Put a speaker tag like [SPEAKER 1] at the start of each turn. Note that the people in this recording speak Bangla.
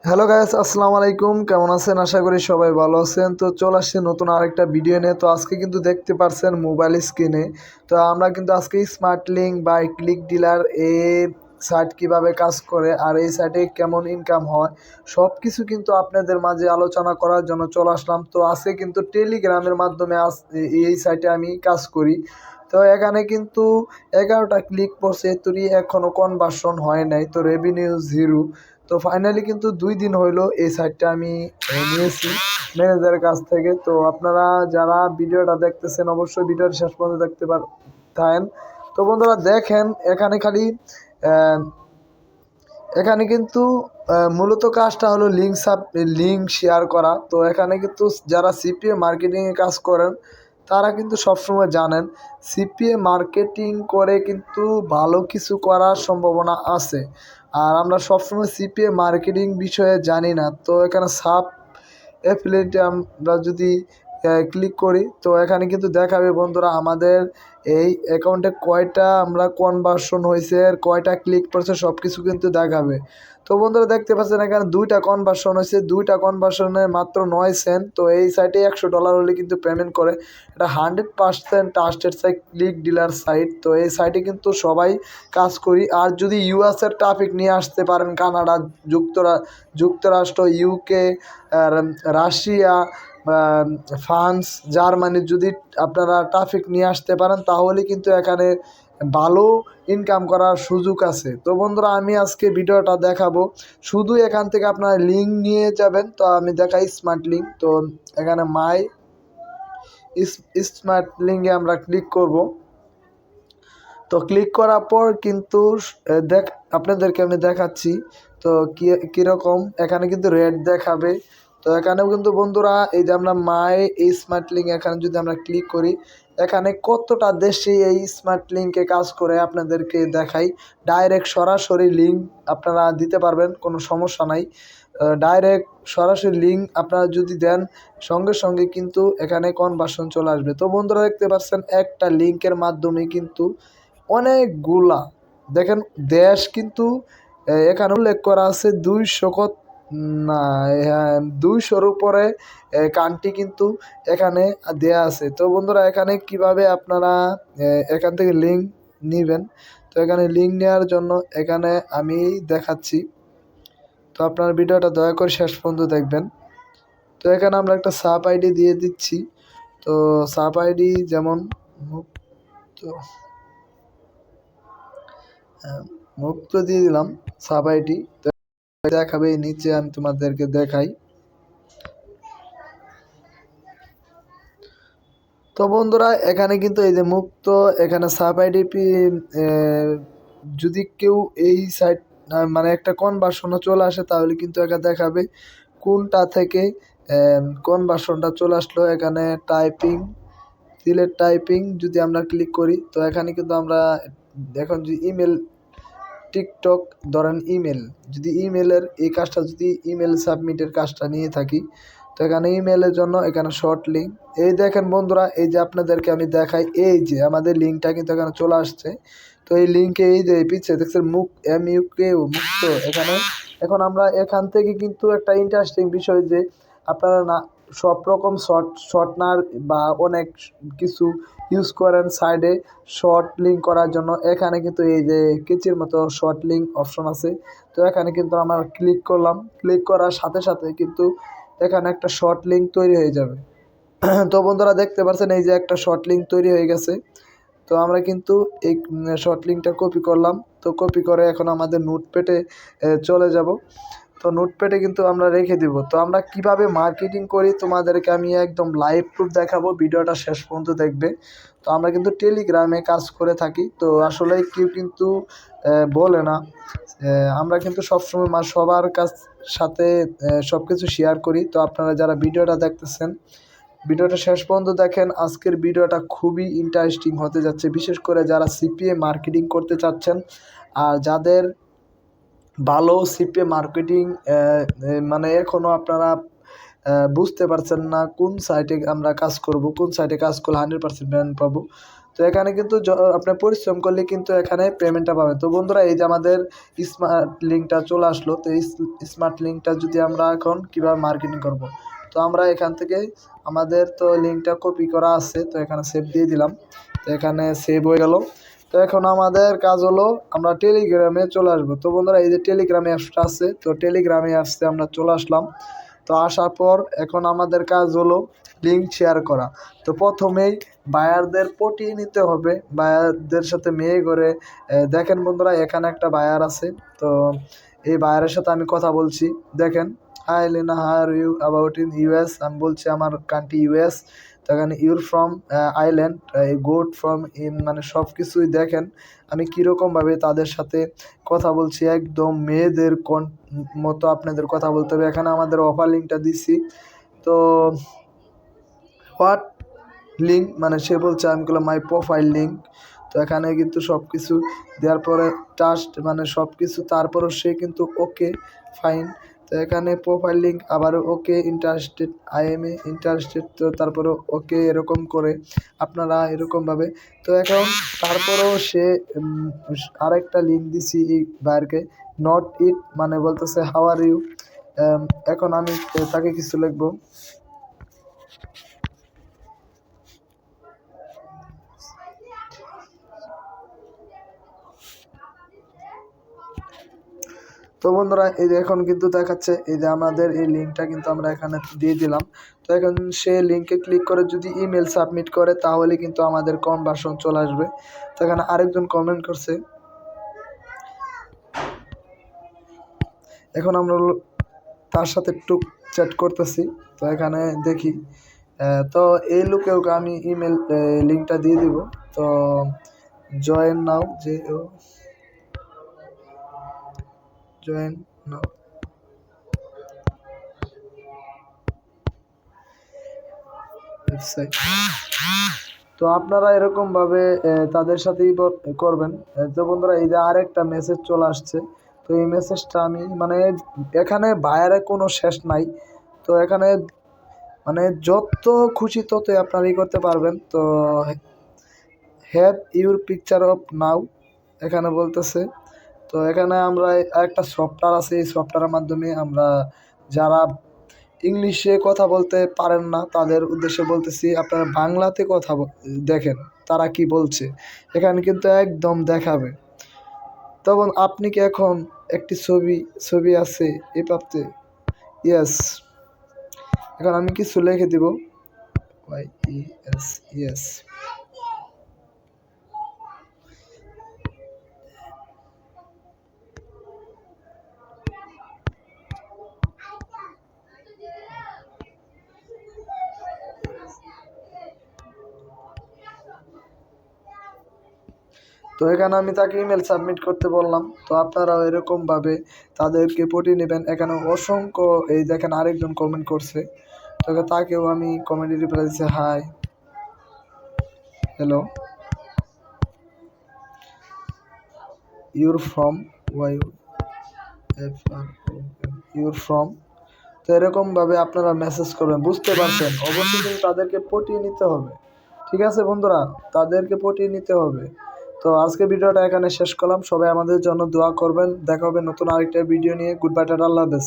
[SPEAKER 1] হ্যালো গাইস, আসসালামু আলাইকুম। কেমন আছেন? আশা করি সবাই ভালো আছেন। তো চলে আসছি নতুন আরেকটা ভিডিও নিয়ে। তো আজকে কিন্তু দেখতে পারছেন মোবাইল স্ক্রিনে, তো আমরা কিন্তু আজকে স্মার্ট লিঙ্ক বা ক্লিক ডিলার এই সাইট কিভাবে কাজ করে আর এই সাইটে কেমন ইনকাম হয় সব কিছু কিন্তু আপনাদের মাঝে আলোচনা করার জন্য চলে আসলাম। তো আজকে কিন্তু টেলিগ্রামের মাধ্যমে এই সাইটে আমি কাজ করি। তো এখানে কিন্তু 11টা ক্লিক পড়ছে, তুই এখনো কনভার্সন হয় নাই, তো রেভিনিউ জিরো। তো ফাইনালি কিন্তু 2 দিন হইলো এই সাইটটা আমি নিয়েছি ম্যানেজারের কাছ থেকে। তো আপনারা যারা ভিডিওটা দেখতেছেন অবশ্যই ভিডিওর শেষ পর্যন্ত দেখতে থাকেন। তো বন্ধুরা দেখেন, এখানে খালি আহ, এখানে কিন্তু মূলত কাজটা হলো লিঙ্ক শেয়ার করা। তো এখানে কিন্তু যারা সিপিএ মার্কেটিংয়ে কাজ করেন তারা কিন্তু সবসময় জানেন সিপিএ মার্কেটিং করে কিন্তু ভালো কিছু করার সম্ভাবনা আছে। আর আমরা সবসময় সিপিএ মার্কেটিং বিষয়ে জানি না। তো এখানে অ্যাফিলিয়েটে আমরা যদি ক্লিক করি তো এখানে কিন্তু দেখাবে বন্ধুরা আমাদের এই অ্যাকাউন্টে কয়টা আমরা কনভার্সন হয়েছে আর কয়টা ক্লিক পড়ছে সব কিছু কিন্তু দেখাবে। তো বন্ধুরা দেখতে পাচ্ছেন এখানে 2টা কনভার্সন হয়েছে, 2টা কনভার্সনে মাত্র 9 সেন্ট। তো এই সাইটে $100 হলে কিন্তু পেমেন্ট করে। এটা 100% trusted site, click dealer site. তো এই সাইটে কিন্তু সবাই কাজ করি। আর যদি ইউএসের ট্রাফিক নিয়ে আসতে পারেন, কানাডা, যুক্তরাষ্ট্র, ইউকে, আর রাশিয়া, ফ্রান্স, জার্মানি যদি আপনারা ট্রাফিক নিয়ে আসতে পারেন তাহলে কিন্তু এখানে ভালো ইনকাম করার সুযোগ আছে। তো বন্ধুরা আমি আজকে ভিডিওটা দেখাবো, শুধু এখান থেকে আপনারা লিঙ্ক নিয়ে যাবেন। তো আমি দেখাই স্মার্ট লিঙ্ক। তো এখানে মাই স্মার্ট লিঙ্কে আমরা ক্লিক করব। তো ক্লিক করার পর কিন্তু আপনাদেরকে আমি দেখাচ্ছি তো কীরকম এখানে কিন্তু রেট দেখাবে। তো এখানেও কিন্তু বন্ধুরা এই যে আমরা এই স্মার্ট লিঙ্ক এখানে যদি আমরা ক্লিক করি, এখানে কতটা দেশে এই স্মার্ট লিঙ্কে কাজ করে আপনাদেরকে দেখাই। ডাইরেক্ট সরাসরি লিঙ্ক আপনারা দিতে পারবেন, কোনো সমস্যা নাই। ডাইরেক্ট সরাসরি লিঙ্ক আপনারা যদি দেন সঙ্গে সঙ্গে কিন্তু এখানে কনভার্সন চলে আসবে। তো বন্ধুরা দেখতে পাচ্ছেন একটা লিঙ্কের মাধ্যমে কিন্তু অনেকগুলা দেখেন দেশ কিন্তু এখানে উল্লেখ করা আছে 200 না, হ্যাঁ 200-র উপরে কান্ট্রি কিন্তু এখানে দেয়া আছে। তো বন্ধুরা এখানে কিভাবে আপনারা এখান থেকে লিঙ্ক নেবেন, তো এখানে লিঙ্ক নেওয়ার জন্য এখানে আমি দেখাচ্ছি। তো আপনার ভিডিওটা দয়া করে শেষ পর্যন্ত দেখবেন। তো এখানে আমরা একটা সাব আইডি দিয়ে দিচ্ছি। তো সাব আইডি যেমন মুক্ত মুক্ত দিয়ে দিলাম সাব আইডি। তো দেখাবে নিচে, আমি তোমাদেরকে দেখাই। তো বন্ধুরা এখানে কিন্তু এই যে মুক্ত, এখানে সাব আইডি যদি কেউ এই সাইট মানে একটা কনভার্সনও চলে আসে তাহলে কিন্তু এখানে দেখাবে কোনটা থেকে কনভার্সনটা চলে আসলো। এখানে টাইপিং যদি আমরা ক্লিক করি তো এখানে কিন্তু আমরা এখন যদি ইমেল, টিকটক ধরেন ইমেল, যদি ইমেলের এই কাজটা যদি ইমেল সাবমিটের কাজটা নিয়ে থাকি তো এখানে ইমেলের জন্য এখানে শর্ট লিঙ্ক। এই দেখেন বন্ধুরা, এই যে আপনাদেরকে আমি দেখাই, এই যে আমাদের লিঙ্কটা কিন্তু এখানে চলে আসছে। তো এই লিঙ্কে এই যে পিছিয়ে দেখছেন মুক্ত এখানে। এখন আমরা এখান থেকে কিন্তু একটা ইন্টারেস্টিং বিষয় যে আপনারা না সব রকম শর্টনার বা অনেক কিছু ইউজ করেন সাইডে শর্ট লিঙ্ক করার জন্য। এখানে কিন্তু এই যে কেচির মতো শর্ট লিঙ্ক অপশন আছে। তো এখানে কিন্তু আমরা ক্লিক করলাম, ক্লিক করার সাথে সাথে কিন্তু এখানে একটা শর্ট লিঙ্ক তৈরি হয়ে যাবে। তো বন্ধুরা দেখতে পাচ্ছেন এই যে একটা শর্ট লিঙ্ক তৈরি হয়ে গেছে। তো আমরা কিন্তু এই শর্ট লিঙ্কটা কপি করলাম। তো কপি করে এখন আমাদের নোটপ্যাডে চলে যাব। তো নোটপ্যাডে কিন্তু আমরা রেখে দিব। তো আমরা কিভাবে মার্কেটিং করি তোমাদেরকে আমি একদম লাইভ প্রুফ দেখাবো, ভিডিওটা শেষ পর্যন্ত দেখবে। তো আমরা কিন্তু টেলিগ্রামে কাজ করে থাকি। তো আসলে কেউ কিন্তু বলে না, আমরা কিন্তু সবসময় সবার সাথে সব কিছু শেয়ার করি। তো আপনারা যারা ভিডিওটা দেখতেছেন ভিডিওটা শেষ পর্যন্ত দেখেন, আজকের ভিডিওটা খুবই ইন্টারেস্টিং হতে যাচ্ছে, বিশেষ করে যারা সিপিএ মার্কেটিং করতে চাচ্ছেন আর যাদের ভালো সিপিএ মার্কেটিং মানে এখনও আপনারা বুঝতে পারছেন না কোন সাইটে আমরা কাজ করব, কোন সাইটে কাজ করলে 100% পেমেন্ট পাবো। তো এখানে কিন্তু আপনি পরিশ্রম করলে কিন্তু এখানে পেমেন্টটা পাবেন। তো বন্ধুরা এই যে আমাদের স্মার্ট লিঙ্কটা চলে আসলো। তো এই স্মার্ট লিঙ্কটা যদি আমরা এখন কীভাবে মার্কেটিং করব। তো আমরা এখান থেকে আমাদের তো লিঙ্কটা কপি করা আছে, তো এখানে সেভ দিয়ে দিলাম। তো এখানে সেভ হয়ে গেল। তো এখন আমাদের কাজ হলো আমরা টেলিগ্রামে চলে আসবো। তো বন্ধুরা এই যে টেলিগ্রামে অ্যাপসটা আছে, তো টেলিগ্রামে অ্যাপসে আমরা চলে আসলাম। তো আসার পর এখন আমাদের কাজ হলো লিঙ্ক শেয়ার করা। তো প্রথমেই বায়ারদের পটিয়ে নিতে হবে, বায়ারদের সাথে মেয়ে করে। দেখেন বন্ধুরা এখানে একটা বায়ার আছে। তো এই বায়ারের সাথে আমি কথা বলছি। দেখেন, hi Lina, how are you about in US, আমি বলছি আমার কান্ট্রি ইউএস। তো এখানে your from island, good from in, মানে সব কিছুই দেখেন আমি কীরকমভাবে তাদের সাথে কথা বলছি। একদম মেয়েদের মতো আপনাদের কথা বলতে হবে। এখানে আমাদের অফার লিঙ্কটা দিচ্ছি। তো হোয়াট লিঙ্ক, মানে সে বলছে আমি বললাম মাই প্রোফাইল লিঙ্ক। তো এখানে কিন্তু সব কিছু দেওয়ার পরে ট্রাস্ট, মানে সব কিছু, তারপরও সে কিন্তু ওকে ফাইন। তো এখানে প্রোফাইল লিঙ্ক আবার okay, interested, I am a interested. তো তারপরেও ওকে, এরকম করে আপনারা এরকমভাবে। তো এখন তারপরেও সে আরেকটা লিঙ্ক দিছি এই বাইরকে, নট ইট, মানে বলতেছে হাউ আর ইউ। এখন আমি তাকে কিছু লিখবো। তো বন্ধুরা এই যে এখন কিন্তু দেখাচ্ছে এই যে আমাদের এই লিঙ্কটা কিন্তু আমরা এখানে দিয়ে দিলাম। তো এখন সে লিঙ্কে ক্লিক করে যদি ইমেল সাবমিট করে তাহলে কিন্তু আমাদের কনভার্সন চলে আসবে। তো এখানে আরেকজন কমেন্ট করছে, এখন আমরা তার সাথে একটু চ্যাট করতেছি। তো এখানে দেখি, তো এই লোকেও আমি ইমেল লিঙ্কটা দিয়ে দিব। তো জয়েন নাও, যে জয়েন নাও। ওয়েবসাইট। তো আপনারা এরকমভাবে তাদের সাথেই করবেন। তো বন্ধুরা এই যে আরেকটা মেসেজ চলে আসছে। তো এই মেসেজটা আমি, মানে এখানে বায়ারে কোনো শেষ নাই। তো এখানে মানে যত খুশি ততই আপনারা করতে পারবেন। তো হ্যাভ ইউর পিকচার অফ নাও এখানে বলতেছে। তো এখানে আমরা একটা সফটওয়্যার আছে, এই সফটওয়্যারের মাধ্যমে আমরা যারা ইংলিশে কথা বলতে পারেন না তাদের উদ্দেশ্যে বলতেছি, আপনারা বাংলাতে কথা দেখেন তারা কি বলছে। এখানে কিন্তু একদম দেখাবে। তখন আপনি কি এখন একটি ছবি আছে এই প্রাপ্তে, ইয়েস। এখন আমি কিছু লিখে দিব, ইয়েস। তো এখানে আমি তাকে ইমেল সাবমিট করতে বললাম। তো আপনারাও এরকমভাবে তাদেরকে পটিয়ে নেবেন। এখানে অসংখ্য, এই দেখেন আরেকজন কমেন্ট করছে। তো তাকেও আমি কমেন্টে রিপ্লাই দিচ্ছি, hi, hello, your from, Y F R O your from. তো এরকমভাবে আপনারা মেসেজ করবেন, বুঝতে পারছেন। অবশ্যই কিন্তু তাদেরকে পটিয়ে নিতে হবে। ঠিক আছে বন্ধুরা, তাদেরকে পটিয়ে নিতে হবে। তো আজকে ভিডিওটা এখানে শেষ করলাম। সবাই আমাদের জন্য দোয়া করবেন। দেখা হবে নতুন আরেকটা ভিডিও নিয়ে। গুড বাই, টাটা, আল্লাহ হাফেজ।